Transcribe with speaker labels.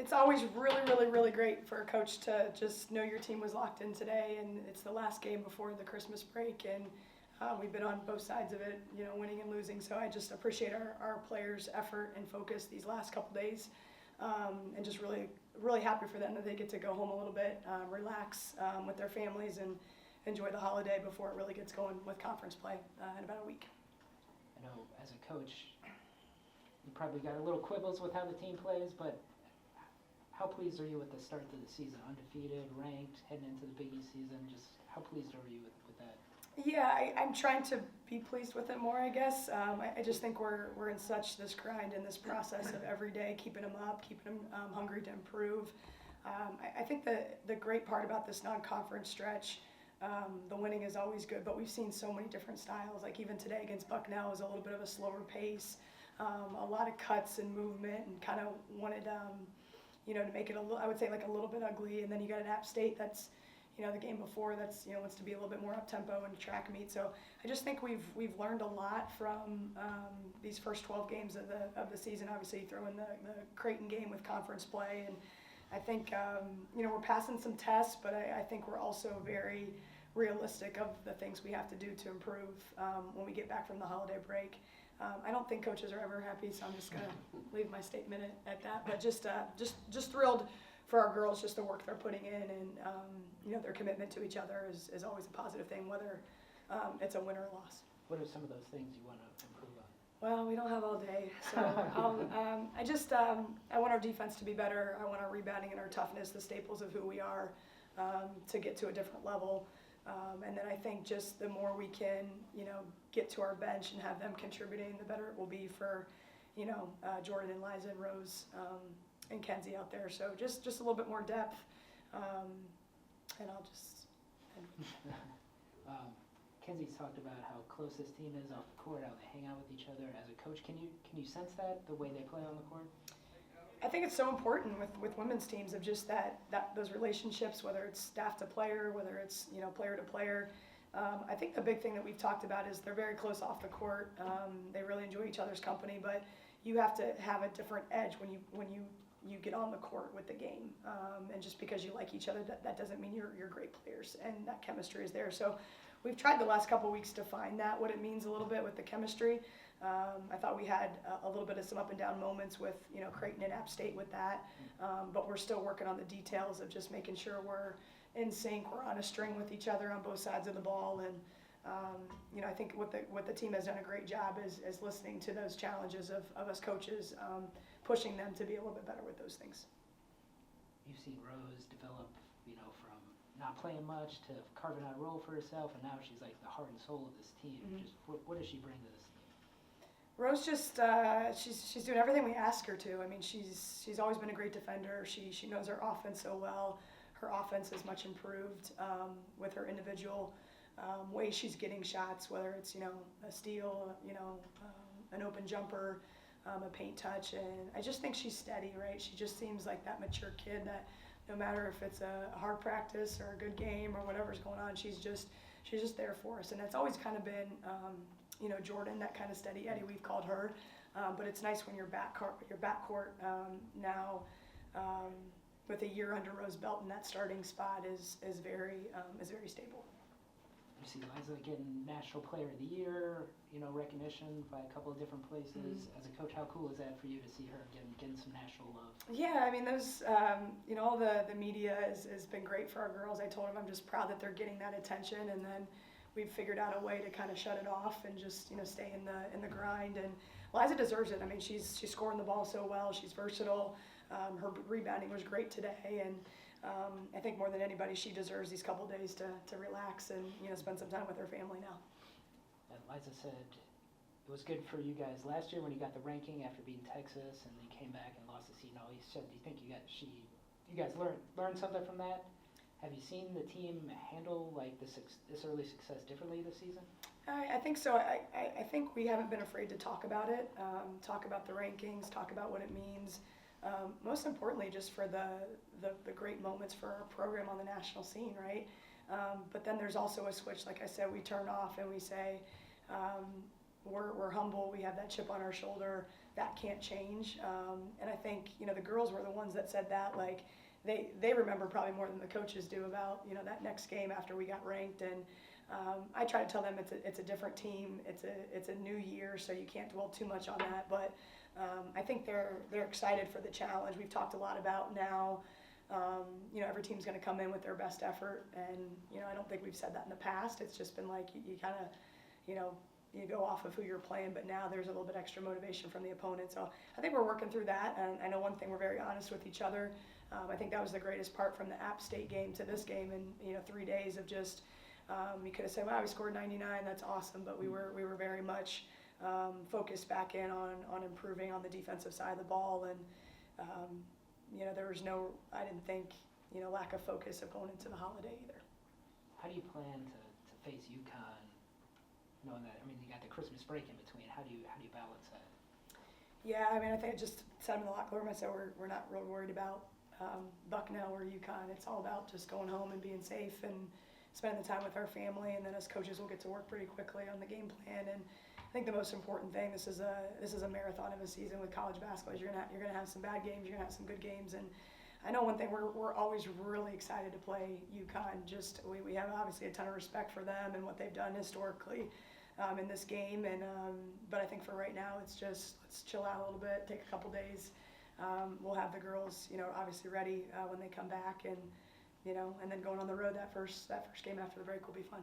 Speaker 1: It's always really, really, really great for a coach to just know your team was locked in today, and it's the last game before the Christmas break, and we've been on both sides of it, winning and losing. So I just appreciate our players' effort and focus these last couple days, and just really, really happy for them that they get to go home a little bit, relax with their families, and enjoy the holiday before it really gets going with conference play in about a week.
Speaker 2: I know as a coach, you probably got a little quibbles with how the team plays, but how pleased are you with the start of the season? Undefeated, ranked, heading into the Big East season. Just how pleased are you with that?
Speaker 1: Yeah, I'm trying to be pleased with it more, I guess. I just think we're in such this grind and this process of every day keeping them up, keeping them hungry to improve. I think the great part about this non-conference stretch, the winning is always good, but we've seen so many different styles. Like even today against Bucknell was a little bit of a slower pace, a lot of cuts and movement, and kind of wanted to make it I would say like a little bit ugly. And then you got an App State that's, the game before that's, wants to be a little bit more up tempo and track meet. So I just think we've learned a lot from these first 12 games of the season. Obviously, you throw in the Creighton game with conference play, and I think we're passing some tests, but I think we're also very realistic of the things we have to do to improve when we get back from the holiday break. I don't think coaches are ever happy, so I'm just going to leave my statement at that. But just thrilled for our girls, just the work they're putting in, and their commitment to each other is always a positive thing, whether it's a win or a loss.
Speaker 2: What are some of those things you want to improve on?
Speaker 1: Well, we don't have all day, so I want our defense to be better. I want our rebounding and our toughness, the staples of who we are, to get to a different level. And then I think just the more we can, get to our bench and have them contributing, the better it will be for, Jordan and Liza and Rose and Kenzie out there. So just a little bit more depth, and I'll just.
Speaker 2: Kenzie's talked about how close this team is off the court, how they hang out with each other. As a coach, can you sense that the way they play on the court?
Speaker 1: I think it's so important with women's teams of just that those relationships, whether it's staff to player, whether it's player to player. I think the big thing that we've talked about is they're very close off the court. They really enjoy each other's company, but you have to have a different edge when you get on the court with the game. And just because you like each other, that doesn't mean you're great players, and that chemistry is there. So we've tried the last couple weeks to find what it means a little bit with the chemistry. I thought we had a little bit of some up and down moments with Creighton and App State with that, but we're still working on the details of just making sure we're in sync, we're on a string with each other on both sides of the ball, and I think what the team has done a great job is listening to those challenges of us coaches, pushing them to be a little bit better with those things.
Speaker 2: You've seen Rose develop, from not playing much to carving out a role for herself, and now she's like the heart and soul of this team. Mm-hmm. Just what does she bring to this team?
Speaker 1: Rose just she's doing everything we ask her to. I mean, she's always been a great defender. She knows her offense so well. Her offense is much improved with her individual way she's getting shots, whether it's a steal, an open jumper, a paint touch, and I just think she's steady, right? She just seems like that mature kid that no matter if it's a hard practice or a good game or whatever's going on, she's just there for us, and it's always kind of been. Jordan, that kind of steady Eddie, we've called her, but it's nice when your backcourt now with a year under Rose belt in that starting spot is very stable.
Speaker 2: You see Liza getting National Player of the Year, recognition by a couple of different places. Mm-hmm. As a coach, how cool is that for you to see her getting some national love? Yeah,
Speaker 1: I mean, those, all the media has been great for our girls. I told them I'm just proud that they're getting that attention, and then we've figured out a way to kind of shut it off and just stay in the grind. And Liza deserves it. I mean, she's scoring the ball so well. She's versatile. Her rebounding was great today, and I think more than anybody, she deserves these couple days to relax and spend some time with her family now.
Speaker 2: And Liza said it was good for you guys last year when you got the ranking after beating Texas, and they came back and lost to Seton Hall. He said, "Do you think you guys learned something from that?" Have you seen the team handle this early success differently this season?
Speaker 1: I think so. I think we haven't been afraid to talk about it, talk about the rankings, talk about what it means. Most importantly, just for the great moments for our program on the national scene, right? But then there's also a switch. Like I said, we turn off and we say we're humble. We have that chip on our shoulder. that can't change. And I think, you know, the girls were the ones that said that, like, they remember probably more than the coaches do about, you know, that next game after we got ranked. And I try to tell them it's a different team, it's a new year, so you can't dwell too much on that. But I think they're excited for the challenge. We've talked a lot about now, you know, every team's going to come in with their best effort, and you know, I don't think we've said that in the past. It's just been like you kind of, you know, you go off of who you're playing, but now there's a little bit extra motivation from the opponent. So I think we're working through that, and I know one thing, we're very honest with each other. I think that was the greatest part from the App State game to this game, and you know, 3 days of just you could have said, wow, we scored 99, that's awesome, but we were very much focused back in on improving on the defensive side of the ball. And you know, there was no, I didn't think, you know, lack of focus of going into the holiday either.
Speaker 2: How do you plan to face UConn, knowing that, I mean, you got the Christmas break in between? How do you balance that?
Speaker 1: Yeah, I mean, I think I just said in the locker room, I said we're not really worried about Bucknell or UConn. It's all about just going home and being safe and spending the time with our family, and then as coaches we'll get to work pretty quickly on the game plan. And I think the most important thing, this is a marathon of a season with college basketball. You're gonna have some bad games, you're gonna have some good games, and I know one thing, we're always really excited to play UConn. Just we have obviously a ton of respect for them and what they've done historically in this game, and but I think for right now it's just let's chill out a little bit, take a couple days. We'll have the girls, you know, obviously ready when they come back, and you know, and then going on the road that first game after the break will be fun.